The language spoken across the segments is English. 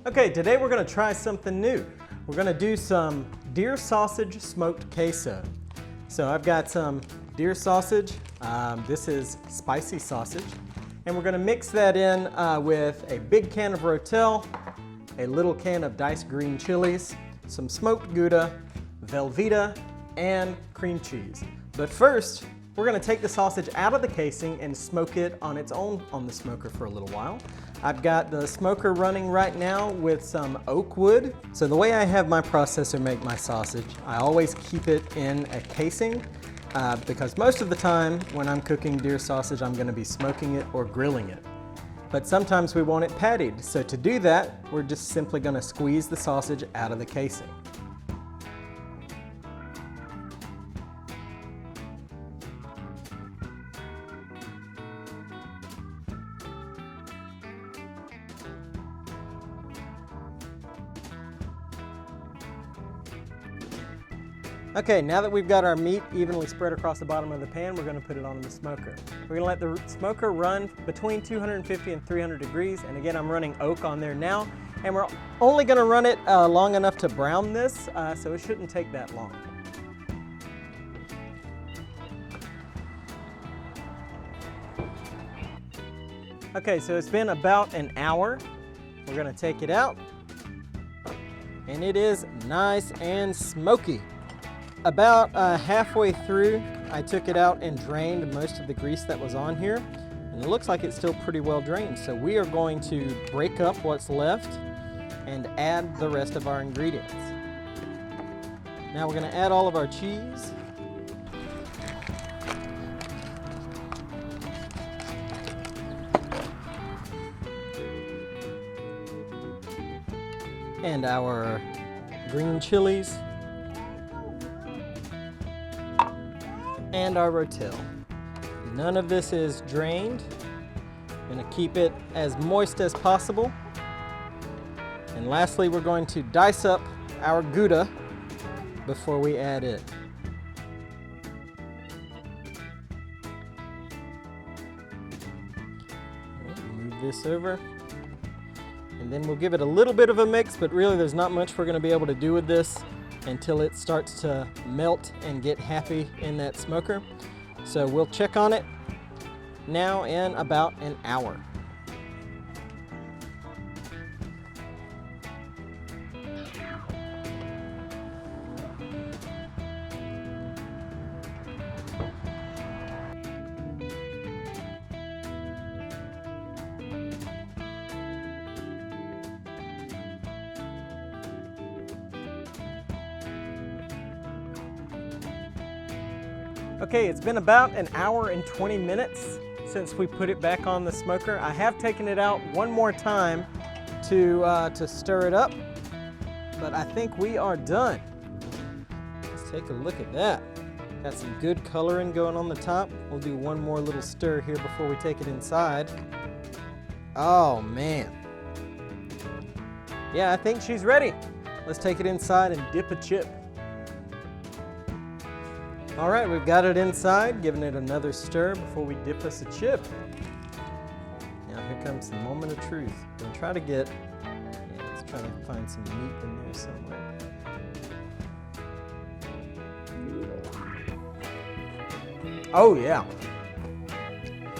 Okay, today we're gonna try something new. We're gonna do some deer sausage smoked queso. So I've got some deer sausage. This is spicy sausage. And we're gonna mix that in with a big can of Rotel, a little can of diced green chilies, some smoked Gouda, Velveeta, and cream cheese. But first, we're gonna take the sausage out of the casing and smoke it on its own on the smoker for a little while. I've got the smoker running right now with some oak wood. So the way I have my processor make my sausage, I always keep it in a casing because most of the time when I'm cooking deer sausage, I'm gonna be smoking it or grilling it. But sometimes we want it pattied. So to do that, we're just simply gonna squeeze the sausage out of the casing. Okay, now that we've got our meat evenly spread across the bottom of the pan, we're gonna put it on the smoker. We're gonna let the smoker run between 250 and 300 degrees, and again, I'm running oak on there now, and we're only gonna run it long enough to brown this, so it shouldn't take that long. Okay, so it's been about an hour. We're gonna take it out, and it is nice and smoky. About halfway through, I took it out and drained most of the grease that was on here, and it looks like it's still pretty well drained. So we are going to break up what's left and add the rest of our ingredients. Now we're going to add all of our cheese. And our green chilies. And our Rotel. None of this is drained. I'm gonna keep it as moist as possible. And lastly, we're going to dice up our Gouda before we add it. Move this over. And then we'll give it a little bit of a mix, but really there's not much we're gonna be able to do with this until it starts to melt and get happy in that smoker. So we'll check on it now in about an hour. Okay, it's been about an hour and 20 minutes since we put it back on the smoker. I have taken it out one more time to stir it up, but I think we are done. Let's take a look at that. Got some good coloring going on the top. We'll do one more little stir here before we take it inside. Oh man. Yeah, I think she's ready. Let's take it inside and dip a chip. All right, we've got it inside, giving it another stir before we dip us a chip. Now here comes the moment of truth. We'll try to get, let's try to find some meat in there somewhere. Oh yeah,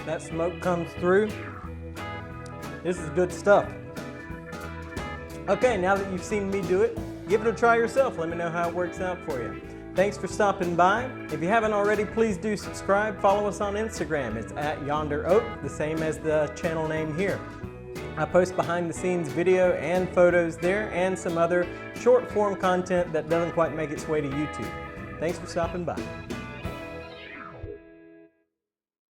that smoke comes through. This is good stuff. Okay, now that you've seen me do it, give it a try yourself. Let me know how it works out for you. Thanks for stopping by. If you haven't already, please do subscribe. Follow us on Instagram. It's @YonderOak, the same as the channel name here. I post behind the scenes video and photos there and some other short form content that doesn't quite make its way to YouTube. Thanks for stopping by.